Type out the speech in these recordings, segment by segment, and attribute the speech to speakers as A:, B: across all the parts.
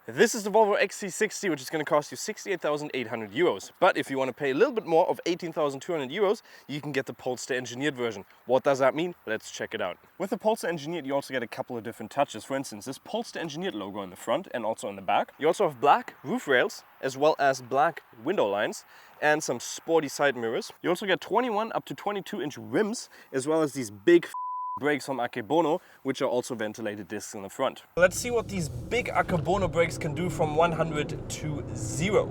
A: This is the Volvo XC60, which is going to cost you 68,800 euros. But if you want to pay a little bit more of 18,200 euros, you can get the Polestar Engineered version. What does that mean? Let's check it out. With the Polestar Engineered, you also get a couple of different touches. For instance, this Polestar Engineered logo in the front and also in the back. You also have black roof rails, as well as black window lines and some sporty side mirrors. You also get 21 up to 22-inch rims, as well as these big brakes from Akebono, which are also ventilated discs in the front. Let's see what these big Akebono brakes can do from 100 to 0.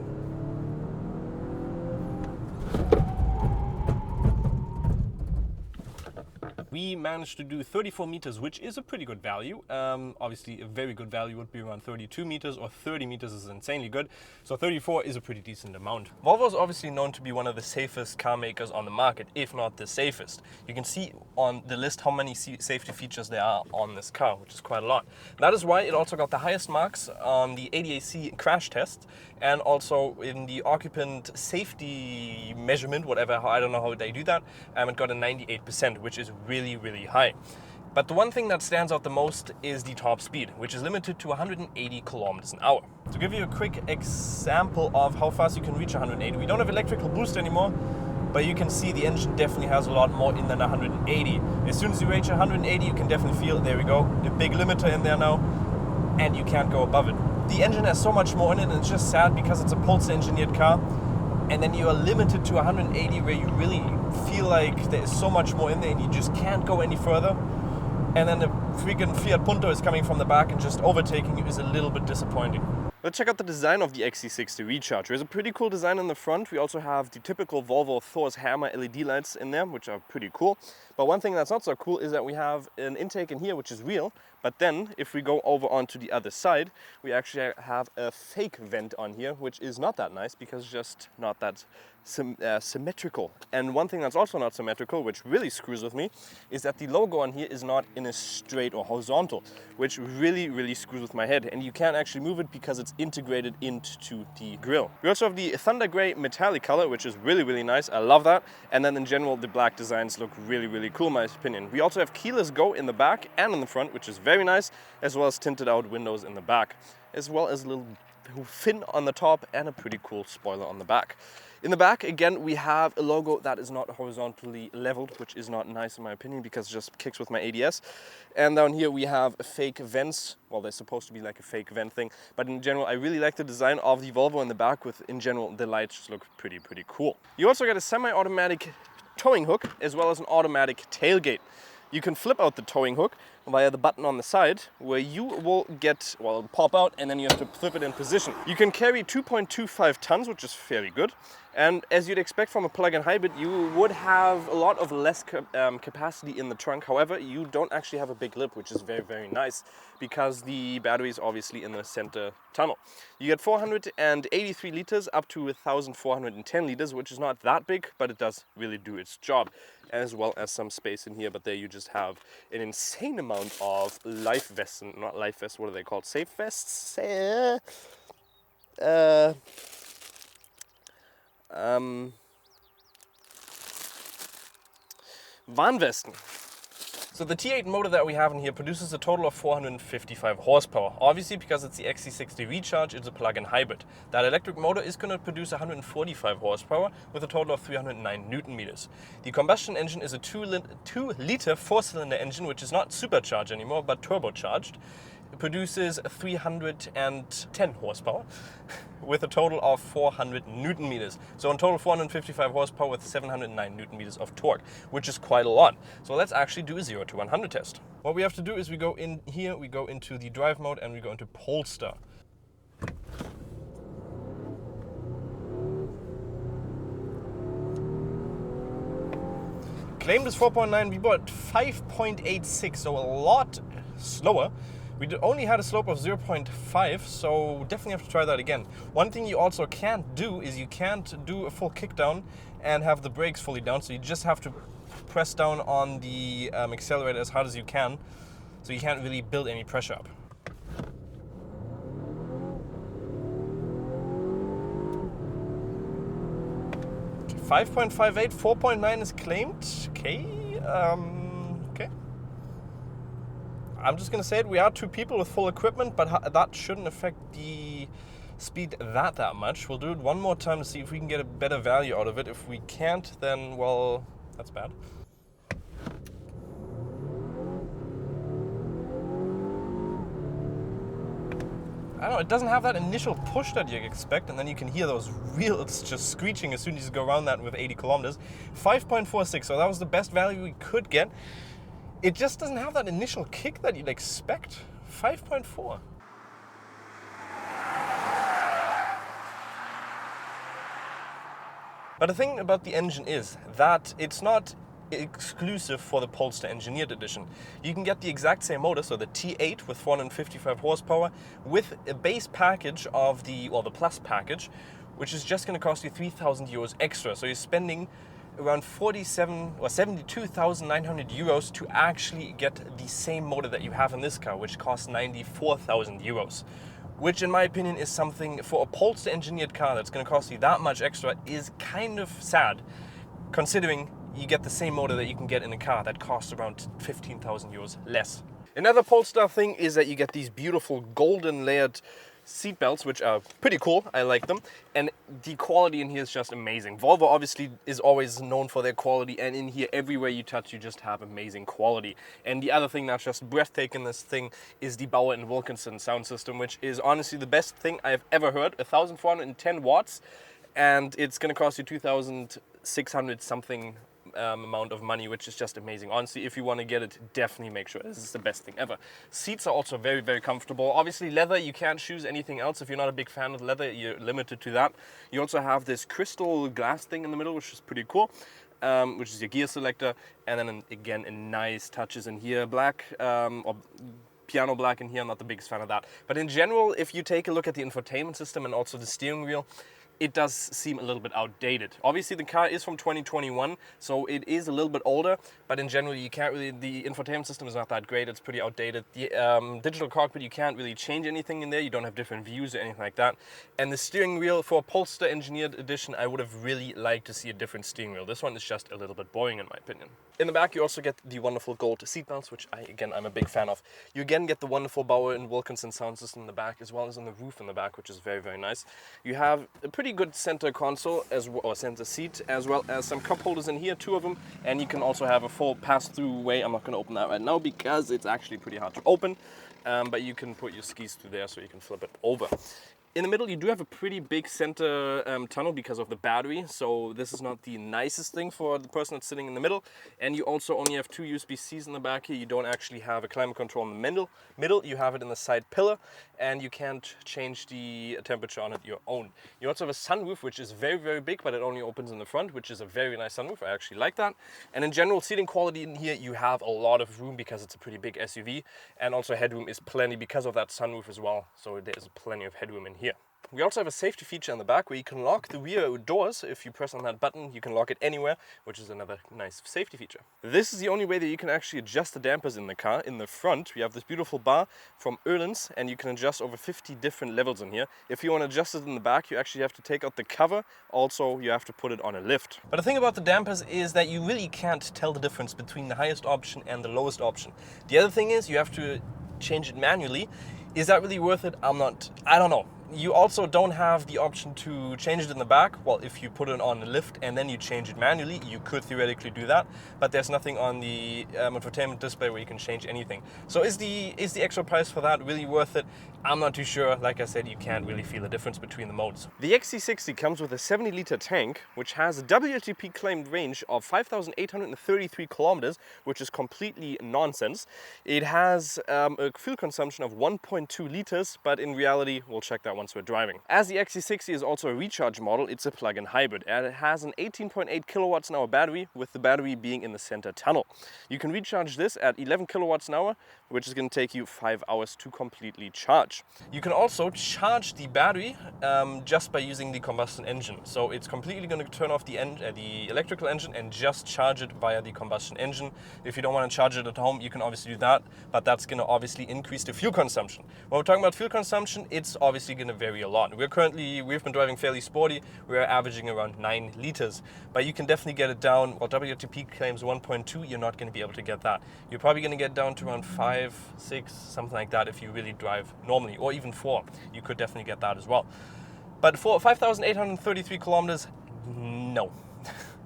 A: We managed to do 34 meters, which is a pretty good value. Obviously, a very good value would be around 32 meters, or 30 meters is insanely good. So 34 is a pretty decent amount. Volvo is obviously known to be one of the safest car makers on the market, if not the safest. You can see on the list how many safety features there are on this car, which is quite a lot. That is why it also got the highest marks on the ADAC crash test, and also in the occupant safety measurement, whatever, I don't know how they do that, it got a 98%, which is really high. But the one thing that stands out the most is the top speed, which is limited to 180 kilometers an hour. To give you a quick example of how fast you can reach 180, we don't have electrical boost anymore, but you can see the engine definitely has a lot more in than 180. As soon as you reach 180, you can definitely feel, there we go, a big limiter in there now, and you can't go above it. The engine has so much more in it, and it's just sad because it's a Polestar Engineered car, and then you are limited to 180, where you really feel like there is so much more in there and you just can't go any further. And then the freaking Fiat Punto is coming from the back and just overtaking you is a little bit disappointing. Let's check out the design of the XC60 Recharge. There's a pretty cool design in the front. We also have the typical Volvo Thor's Hammer LED lights in there, which are pretty cool. But one thing that's not so cool is that we have an intake in here, which is real. But then, if we go over onto the other side, we actually have a fake vent on here, which is not that nice because it's just not that symmetrical. And one thing that's also not symmetrical, which really screws with me, is that the logo on here is not in a straight or horizontal, which really screws with my head. And you can't actually move it because it's integrated into the grille. We also have the Thunder Grey metallic color, which is really nice. I love that. And then in general, the black designs look really cool in my opinion. We also have keyless go in the back and in the front, which is very nice, as well as tinted out windows in the back, as well as a little fin on the top and a pretty cool spoiler on the back. In the back, again, we have a logo that is not horizontally leveled, which is not nice in my opinion because it just kicks with my ADS. And down here we have fake vents. Well, they're supposed to be like a fake vent thing, but in general, I really like the design of the Volvo in the back. With, in general, the lights just look pretty cool. You also get a semi-automatic towing hook as well as an automatic tailgate. You can flip out the towing hook via the button on the side, where you will get, well, it'll pop out and then you have to flip it in position. You can carry 2.25 tons, which is fairly good. And as you'd expect from a plug-in hybrid, you would have a lot of less capacity in the trunk. However, you don't actually have a big lip, which is very nice because the battery is obviously in the center tunnel. You get 483 liters up to 1,410 liters, which is not that big, but it does really do its job, as well as some space in here. But there you just have an insane amount of life vests, not life vests, what are they called? Safe vests? Warnwesten. So the T8 motor that we have in here produces a total of 455 horsepower. Obviously, because it's the XC60 Recharge, it's a plug-in hybrid. That electric motor is going to produce 145 horsepower with a total of 309 Newton meters. The combustion engine is a 2-liter 4-cylinder engine, which is not supercharged anymore, but turbocharged. It produces 310 horsepower with a total of 400 Newton meters. So in total 455 horsepower with 709 Newton meters of torque, which is quite a lot. So let's actually do a 0 to 100 test. What we have to do is we go in here, we go into the drive mode and we go into Polestar. Claimed is 4.9, we bought 5.86, so a lot slower. We only had a slope of 0.5, so definitely have to try that again. One thing you also can't do is you can't do a full kickdown and have the brakes fully down, so you just have to press down on the accelerator as hard as you can, so you can't really build any pressure up. Okay, 5.58, 4.9 is claimed. Okay, okay. I'm just going to say it, we are 2 people with full equipment, but that shouldn't affect the speed that much. We'll do it one more time to see if we can get a better value out of it. If we can't, then, well, that's bad. I don't know, it doesn't have that initial push that you expect, and then you can hear those wheels just screeching as soon as you go around that with 80 kilometers. 5.46, so that was the best value we could get. It just doesn't have that initial kick that you'd expect. 5.4. But the thing about the engine is that it's not exclusive for the Polestar Engineered edition. You can get the exact same motor, so the T8 with 455 horsepower, with a base package of the Plus package, which is just going to cost you 3,000 euros extra. So you're spending around 72,900 euros to actually get the same motor that you have in this car, which costs 94,000 euros. Which in my opinion is something for a Polestar Engineered car that's going to cost you that much extra is kind of sad, considering you get the same motor that you can get in a car that costs around 15,000 euros less. Another Polestar thing is that you get these beautiful golden layered seat belts, which are pretty cool. I like them, and the quality in here is just amazing. Volvo obviously is always known for their quality, and in here everywhere you touch you just have amazing quality. And the other thing that's just breathtaking in this thing is the Bauer & Wilkinson sound system, which is honestly the best thing I've ever heard. 1,410 watts, and it's gonna cost you 2,600 something amount of money, which is just amazing. Honestly, if you want to get it, definitely make sure this is the best thing ever. Seats are also very, very comfortable. Obviously leather, you can't choose anything else. If you're not a big fan of leather, you're limited to that. You also have this crystal glass thing in the middle, which is pretty cool, which is your gear selector, and then again a nice touches in here, black or piano black in here. I'm not the biggest fan of that, but in general, if you take a look at the infotainment system and also the steering wheel, it does seem a little bit outdated. Obviously the car is from 2021, so it is a little bit older, but in general you can't really, the infotainment system is not that great, it's pretty outdated. The digital cockpit, you can't really change anything in there, you don't have different views or anything like that. And the steering wheel for a Polestar Engineered edition, I would have really liked to see a different steering wheel. This one is just a little bit boring in my opinion. In the back you also get the wonderful gold seat belts, which I'm a big fan of. You again get the wonderful Bauer & Wilkinson sound system in the back, as well as on the roof in the back, which is very, very nice. You have a pretty good center console or center seat, as well as some cup holders in here, 2 of them, and you can also have a full pass-through way. I'm not going to open that right now because it's actually pretty hard to open, but you can put your skis through there so you can flip it over. In the middle you do have a pretty big center tunnel because of the battery, so this is not the nicest thing for the person that's sitting in the middle. And you also only have 2 USB-Cs in the back here. You don't actually have a climate control in the middle. You have it in the side pillar, and you can't change the temperature on it your own. You also have a sunroof, which is very, very big, but it only opens in the front, which is a very nice sunroof. I actually like that. And in general, seating quality in here, you have a lot of room because it's a pretty big SUV, and also headroom is plenty because of that sunroof as well, so there's plenty of headroom in here. We also have a safety feature in the back where you can lock the rear doors. If you press on that button, you can lock it anywhere, which is another nice safety feature. This is the only way that you can actually adjust the dampers in the car. In the front, we have this beautiful bar from Öhlins, and you can adjust over 50 different levels in here. If you want to adjust it in the back, you actually have to take out the cover. Also, you have to put it on a lift. But the thing about the dampers is that you really can't tell the difference between the highest option and the lowest option. The other thing is you have to change it manually. Is that really worth it? I don't know. You also don't have the option to change it in the back. Well, if you put it on a lift and then you change it manually, you could theoretically do that, but there's nothing on the infotainment display where you can change anything. So is the extra price for that really worth it? I'm not too sure. Like I said, you can't really feel the difference between the modes. The XC60 comes with a 70-liter tank, which has a WLTP claimed range of 5,833 kilometers, which is completely nonsense. It has a fuel consumption of 1.2 liters, but in reality, we'll check that once we're driving. As the XC60 is also a recharge model, it's a plug-in hybrid, and it has an 18.8 kilowatts an hour battery, with the battery being in the center tunnel. You can recharge this at 11 kilowatts an hour, which is going to take you 5 hours to completely charge. You can also charge the battery just by using the combustion engine. So it's completely going to turn off the electrical engine and just charge it via the combustion engine. If you don't want to charge it at home, you can obviously do that, but that's going to obviously increase the fuel consumption. When we're talking about fuel consumption, it's obviously going going to vary a lot. We've been driving fairly sporty. We're averaging around 9 liters, but you can definitely get it down. While WLTP claims 1.2, you're not going to be able to get that. You're probably going to get down to around 5, 6, something like that if you really drive normally, or even 4. You could definitely get that as well. But for 5,833 kilometers, no.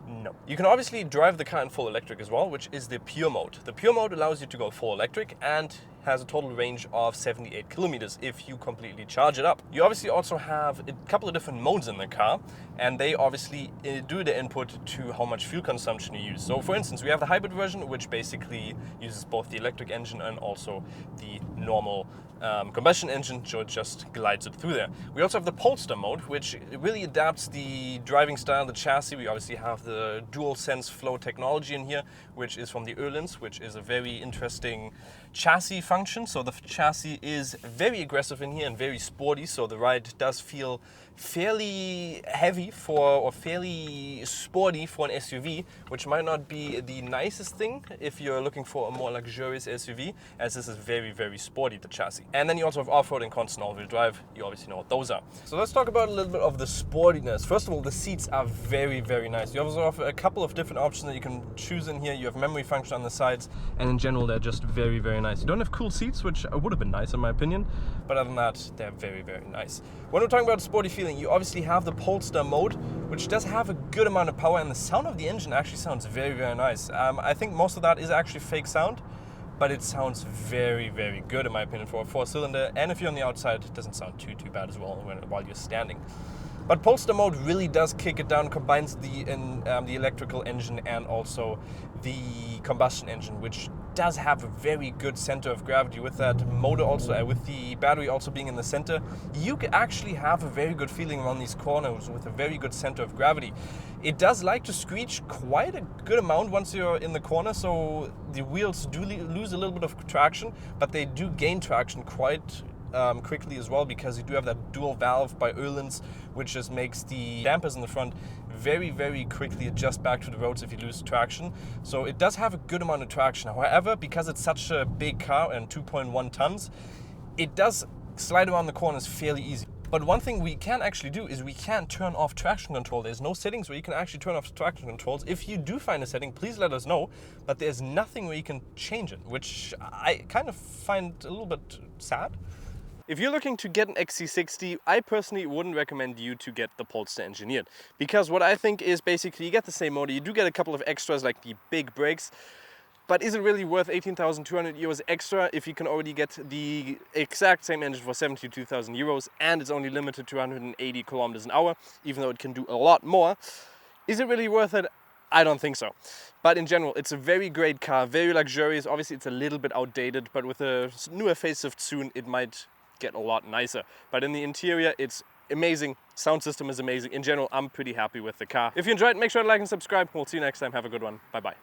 A: No. You can obviously drive the car in full electric as well, which is the pure mode. The pure mode allows you to go full electric and has a total range of 78 kilometers if you completely charge it up. You obviously also have a couple of different modes in the car, and they obviously do the input to how much fuel consumption you use. So for instance, we have the hybrid version, which basically uses both the electric engine and also the normal combustion engine, so it just glides it through there. We also have the Polestar mode, which really adapts the driving style, the chassis. We obviously have the dual sense flow technology in here, which is from the Öhlins, which is a very interesting chassis function. So the chassis is very aggressive in here and very sporty, so the ride does feel fairly heavy or fairly sporty for an SUV, which might not be the nicest thing if you're looking for a more luxurious SUV, as this is very, very sporty, the chassis. And then you also have off-road and constant all-wheel drive. You obviously know what those are. So let's talk about a little bit of the sportiness. First of all, the seats are very, very nice. You also have a couple of different options that you can choose in here. You have memory function on the sides, and in general, they're just very, very nice. You don't have cool seats, which would have been nice in my opinion, but other than that, they're very, very nice. When we're talking about sporty feeling, you obviously have the Polestar mode, which does have a good amount of power, and the sound of the engine actually sounds very, very nice. I think most of that is actually fake sound, but it sounds very, very good in my opinion for a 4-cylinder, and if you're on the outside, it doesn't sound too bad as well while you're standing. But Polestar mode really does kick it down, combines the electrical engine and also the combustion engine, which does have a very good center of gravity. With that motor also, with the battery also being in the center, you can actually have a very good feeling around these corners with a very good center of gravity. It does like to screech quite a good amount once you're in the corner, so the wheels do lose a little bit of traction, but they do gain traction quite quickly as well, because you do have that dual valve by Öhlins, which just makes the dampers in the front very, very quickly adjust back to the roads if you lose traction. So it does have a good amount of traction. However, because it's such a big car and 2.1 tons, it does slide around the corners fairly easy. But one thing we can actually do is we can turn off traction control. There's no settings where you can actually turn off traction controls. If you do find a setting, please let us know. But there's nothing where you can change it, which I kind of find a little bit sad. If you're looking to get an XC60, I personally wouldn't recommend you to get the Polestar Engineered, because what I think is basically you get the same motor, you do get a couple of extras like the big brakes, but is it really worth 18,200 euros extra if you can already get the exact same engine for 72,000 euros and it's only limited to 180 kilometers an hour, even though it can do a lot more? Is it really worth it? I don't think so. But in general, it's a very great car, very luxurious. Obviously, it's a little bit outdated, but with a newer facelift soon, it might get a lot nicer. But in the interior, it's amazing. Sound system is amazing. In general, I'm pretty happy with the car. If you enjoyed, make sure to like and subscribe. We'll see you next time. Have a good one. Bye bye.